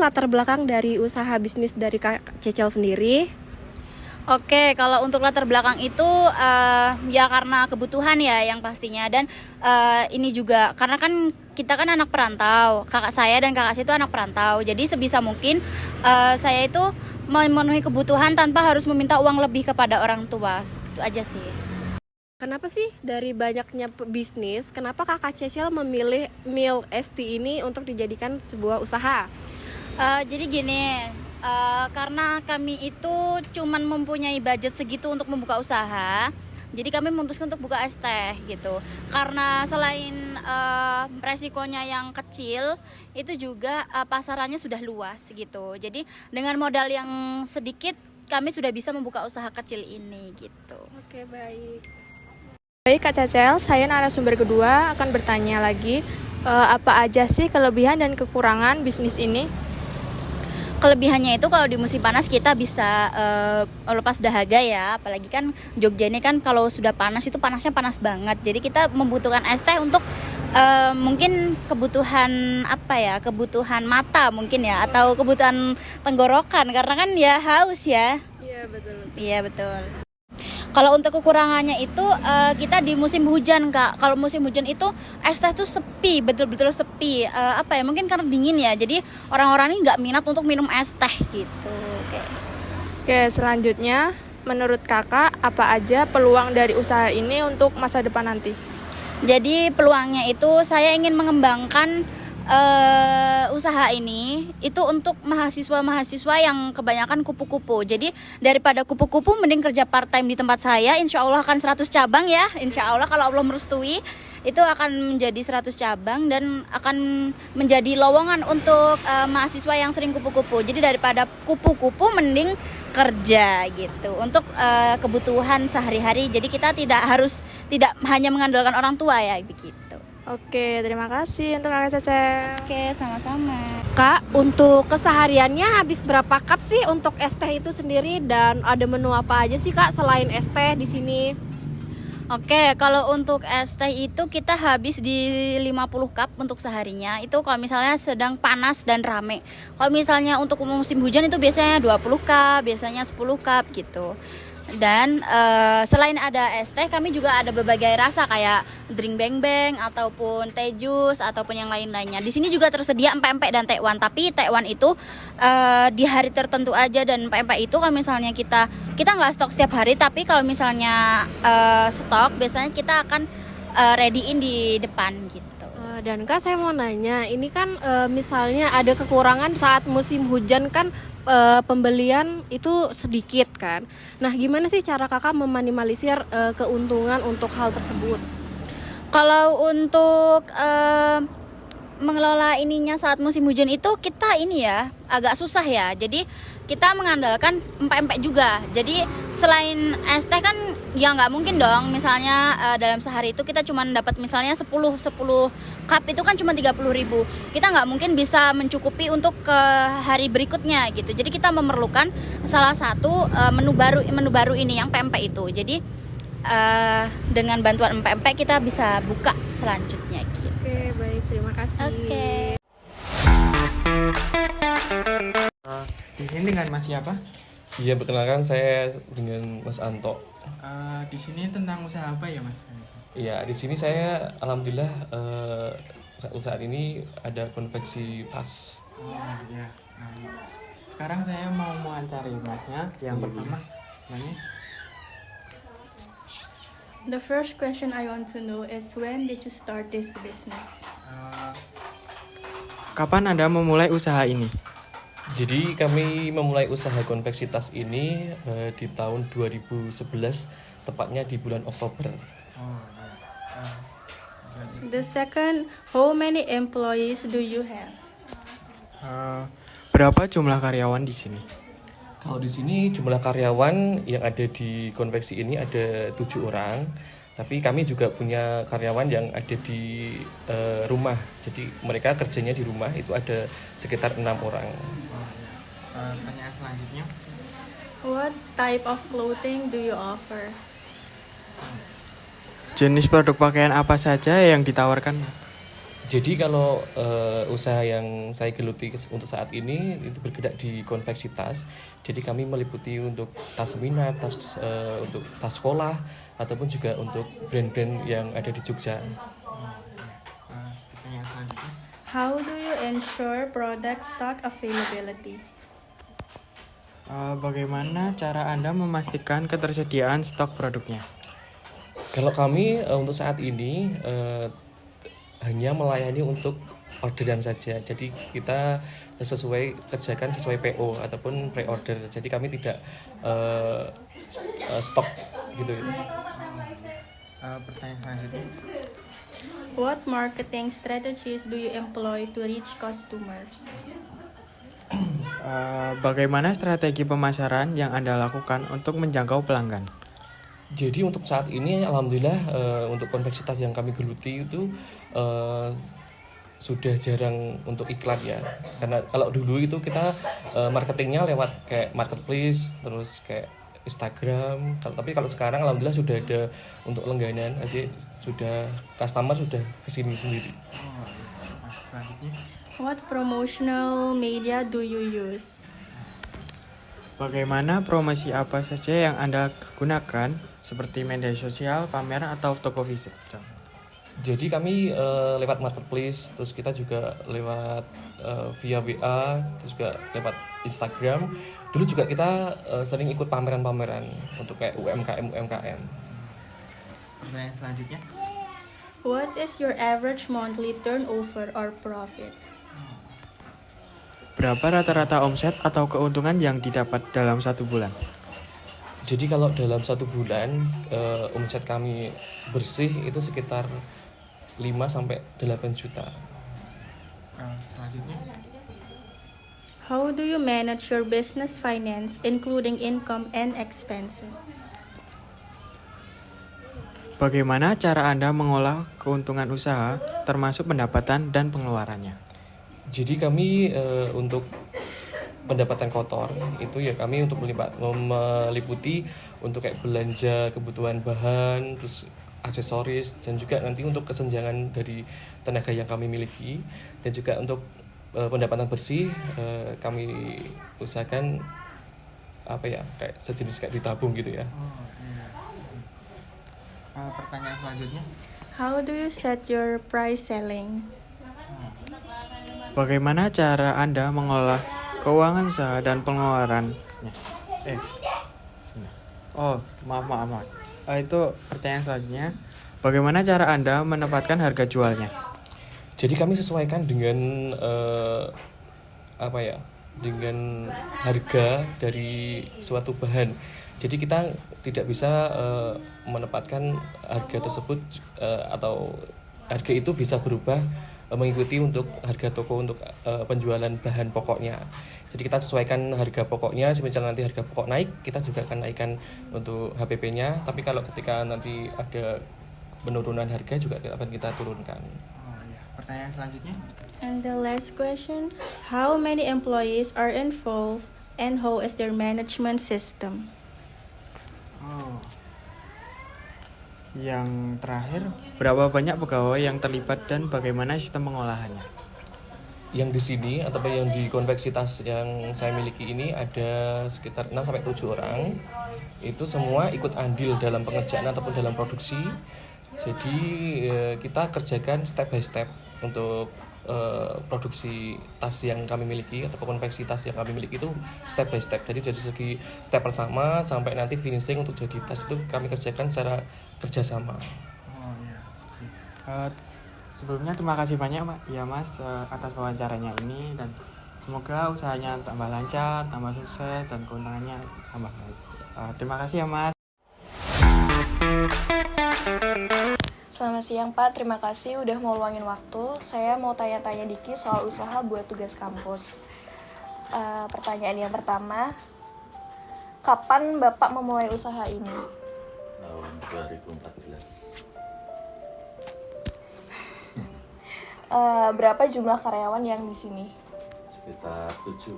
latar belakang dari usaha bisnis dari Kak Cecil sendiri? Oke, kalau untuk latar belakang itu ya karena kebutuhan ya yang pastinya, dan ini juga karena kan kita kan anak perantau, kakak saya dan kakak saya itu anak perantau, jadi sebisa mungkin saya itu memenuhi kebutuhan tanpa harus meminta uang lebih kepada orang tua, itu aja sih. Kenapa sih dari banyaknya bisnis, kenapa Kakak Cecil memilih Milk ST ini untuk dijadikan sebuah usaha? Jadi gini, karena kami itu cuman mempunyai budget segitu untuk membuka usaha, jadi kami memutuskan untuk buka es teh gitu. Karena selain resikonya yang kecil, itu juga pasarannya sudah luas gitu. Jadi dengan modal yang sedikit, kami sudah bisa membuka usaha kecil ini gitu. Oke, baik. Baik Kak Cecil, saya narasumber kedua akan bertanya lagi, apa aja sih kelebihan dan kekurangan bisnis ini? Kelebihannya itu kalau di musim panas kita bisa lepas dahaga ya, apalagi kan Jogja ini kan kalau sudah panas itu panasnya panas banget, jadi kita membutuhkan es teh untuk mungkin kebutuhan kebutuhan mata mungkin ya, atau kebutuhan tenggorokan karena kan ya haus ya. Iya, betul. Iya betul. Kalau untuk kekurangannya itu kita di musim hujan Kak. Kalau musim hujan itu es teh tuh sepi, betul-betul sepi. Mungkin karena dingin ya. Jadi orang-orang ini nggak minat untuk minum es teh gitu. Oke, selanjutnya menurut Kakak apa aja peluang dari usaha ini untuk masa depan nanti? Jadi peluangnya itu saya ingin mengembangkan usaha ini itu untuk mahasiswa-mahasiswa yang kebanyakan kupu-kupu. Jadi daripada kupu-kupu mending kerja part time di tempat saya. Insya Allah akan 100 cabang ya. Insya Allah kalau Allah merestui itu akan menjadi 100 cabang dan akan menjadi lowongan untuk mahasiswa yang sering kupu-kupu. Jadi daripada kupu-kupu mending kerja gitu untuk kebutuhan sehari-hari. Jadi kita tidak hanya mengandalkan orang tua ya begitu. Oke, terima kasih untuk Kakak Cecil. Oke, sama-sama. Kak, untuk kesehariannya habis berapa cup sih untuk es teh itu sendiri, dan ada menu apa aja sih Kak selain es teh di sini? Oke, kalau untuk es teh itu kita habis di 50 cup untuk seharinya. Itu kalau misalnya sedang panas dan rame. Kalau misalnya untuk musim hujan itu biasanya 20 cup, biasanya 10 cup gitu. Dan selain ada es teh, kami juga ada berbagai rasa kayak drink beng-beng ataupun teh jus ataupun yang lain-lainnya. Di sini juga tersedia empek-empek dan tekwan, tapi tekwan itu di hari tertentu aja, dan empek-empek itu kalau misalnya kita nggak stok setiap hari, tapi kalau misalnya stok biasanya kita akan ready-in di depan gitu. Dan Kak, saya mau nanya, ini kan misalnya ada kekurangan saat musim hujan kan, pembelian itu sedikit kan. Nah, gimana sih cara Kakak meminimalisir keuntungan untuk hal tersebut? Kalau untuk mengelola ininya saat musim hujan itu kita ini ya agak susah ya. Jadi kita mengandalkan empek-empek juga. Jadi selain es teh kan ya nggak mungkin dong. Misalnya dalam sehari itu kita cuma dapat misalnya 10 cup itu kan cuma 30.000. Kita nggak mungkin bisa mencukupi untuk ke hari berikutnya gitu. Jadi kita memerlukan salah satu menu baru ini yang pempek itu. Jadi dengan bantuan empek-empek kita bisa buka selanjutnya gitu. Oke, baik, terima kasih. Oke. Di sini dengan Mas siapa? Iya, perkenalkan saya dengan Mas Anto. Di sini tentang usaha apa ya Mas? Iya, di sini saya alhamdulillah saat ini ada konveksi tas. Oh iya. Sekarang saya mau mewawancari Masnya. Yang pertama, namanya? The first question I want to know is when did you start this business? Kapan Anda memulai usaha ini? Jadi kami memulai usaha konveksi tas ini di tahun 2011, tepatnya di bulan Oktober. The second, how many employees do you have? Berapa jumlah karyawan di sini? Kalau di sini jumlah karyawan yang ada di konveksi ini ada 7 orang. Tapi kami juga punya karyawan yang ada di rumah. Jadi mereka kerjanya di rumah itu ada sekitar 6 orang. Pertanyaan selanjutnya. What type of clothing do you offer? Jenis produk pakaian apa saja yang ditawarkan? Jadi kalau usaha yang saya geluti untuk saat ini itu bergerak di konveksi tas. Jadi kami meliputi untuk tas seminar, untuk tas sekolah, ataupun juga untuk brand-brand yang ada di Jogja. Pertanyaan selanjutnya. How do you ensure product stock availability? Bagaimana cara Anda memastikan ketersediaan stok produknya? Kalau kami untuk saat ini hanya melayani untuk orderan saja. Jadi kita kerjakan sesuai PO ataupun pre-order. Jadi kami tidak stok gitu. Pertanyaan selanjutnya. What marketing strategies do you employ to reach customers? Bagaimana strategi pemasaran yang Anda lakukan untuk menjangkau pelanggan? Jadi untuk saat ini alhamdulillah untuk konveksi tas yang kami geluti itu sudah jarang untuk iklan ya. Karena kalau dulu itu kita marketingnya lewat kayak marketplace, terus kayak Instagram. Tapi kalau sekarang alhamdulillah sudah ada untuk langganan, jadi sudah customer sudah kesini sendiri. Selanjutnya. What promotional media do you use? Bagaimana promosi apa saja yang Anda gunakan seperti media sosial, pameran, atau toko fisik? Jadi kami lewat marketplace, terus kita juga lewat via WA, terus juga lewat Instagram. Dulu juga kita sering ikut pameran-pameran untuk kayak UMKM. Pertanyaan selanjutnya. What is your average monthly turnover or profit? Berapa rata-rata omset atau keuntungan yang didapat dalam 1 bulan? Jadi kalau dalam 1 bulan omset kami bersih itu sekitar 5-8 juta. Selanjutnya. How do you manage your business finance, including income and expenses? Bagaimana cara Anda mengolah keuntungan usaha termasuk pendapatan dan pengeluarannya? Jadi kami untuk pendapatan kotor itu ya kami untuk meliputi untuk kayak belanja kebutuhan bahan, terus aksesoris, dan juga nanti untuk kesenjangan dari tenaga yang kami miliki, dan juga untuk pendapatan bersih kami usahakan kayak sejenis kayak ditabung gitu ya. Pertanyaan selanjutnya. How do you set your price selling? Bagaimana cara Anda mengolah keuangan usaha dan pengeluarannya? Maaf. Itu pertanyaan selanjutnya. Bagaimana cara Anda menempatkan harga jualnya? Jadi kami sesuaikan dengan dengan harga dari suatu bahan. Jadi kita tidak bisa menempatkan harga tersebut atau harga itu bisa berubah mengikuti untuk harga toko untuk penjualan bahan pokoknya. Jadi kita sesuaikan harga pokoknya, semisal nanti harga pokok naik, kita juga akan naikkan untuk HPP-nya. Tapi kalau ketika nanti ada penurunan harga juga akan kita turunkan. Pertanyaan selanjutnya. And the last question, how many employees are involved and how is their management system? Yang terakhir, berapa banyak pegawai yang terlibat dan bagaimana sistem pengolahannya? Yang di sini atau yang di konveksi tas yang saya miliki ini ada sekitar 6-7 orang. Itu semua ikut andil dalam pengerjaan ataupun dalam produksi. Jadi kita kerjakan step by step untuk produksi tas yang kami miliki atau konveksi tas yang kami miliki itu step by step. Jadi dari segi step pertama sampai nanti finishing untuk jadi tas itu kami kerjakan secara kerjasama. Sebelumnya terima kasih banyak Mas atas wawancaranya ini, dan semoga usahanya tambah lancar, tambah sukses, dan keuntungannya tambah baik. Terima kasih ya Mas. Selamat siang Pak, terima kasih udah mau luangin waktu. Saya mau tanya-tanya dikit soal usaha buat tugas kampus. Pertanyaan yang pertama, kapan Bapak memulai usaha ini? Tahun 2014. Berapa jumlah karyawan yang di sini? Sekitar 7.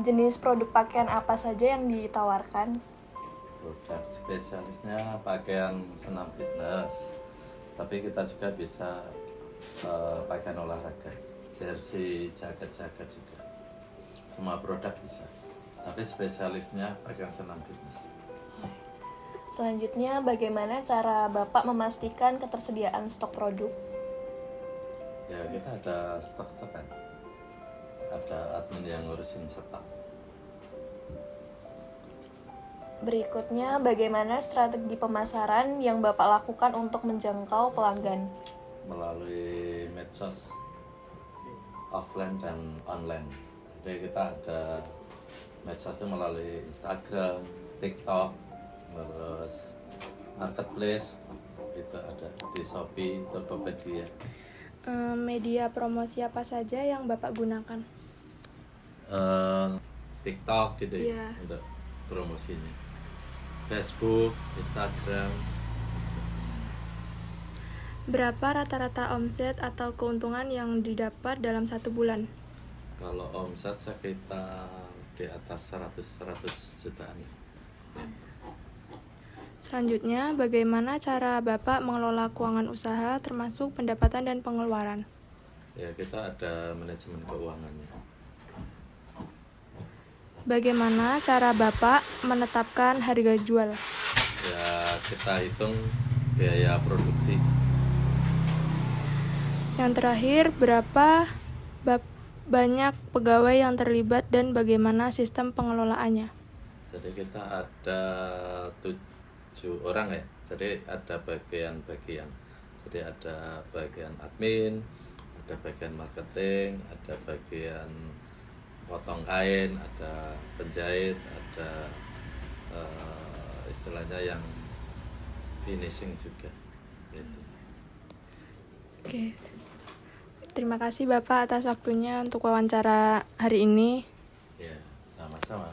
Jenis produk pakaian apa saja yang ditawarkan? Produk spesialisnya pakaian senam fitness, tapi kita juga bisa pakaian olahraga, jersey, jaket-jaket juga. Semua produk bisa. Tapi spesialisnya pakaian senam fitness. Selanjutnya, bagaimana cara Bapak memastikan ketersediaan stok produk? Ya kita ada stok-stokan. Ada admin yang ngurusin stok. Berikutnya, bagaimana strategi pemasaran yang Bapak lakukan untuk menjangkau pelanggan? Melalui medsos offline dan online. Jadi kita ada medsosnya melalui Instagram, TikTok, terus marketplace, itu ada di Shopee, Tokopedia. Media promosi apa saja yang Bapak gunakan? TikTok gitu ya, Iya. untuk promosinya. Facebook, Instagram. Berapa rata-rata omset atau keuntungan yang didapat dalam 1 bulan? Kalau omset sekitar di atas 100 jutaan. Selanjutnya, bagaimana cara Bapak mengelola keuangan usaha termasuk pendapatan dan pengeluaran? Ya kita ada manajemen keuangannya. Bagaimana cara Bapak menetapkan harga jual? Ya kita hitung biaya produksi. Yang terakhir, berapa banyak pegawai yang terlibat dan bagaimana sistem pengelolaannya? Jadi kita ada 7 orang ya. Jadi ada bagian-bagian. Jadi ada bagian admin, ada bagian marketing, ada bagian potong kain, ada penjahit, ada istilahnya yang finishing juga. Gitu. Oke. Terima kasih Bapak atas waktunya untuk wawancara hari ini. Ya, sama-sama.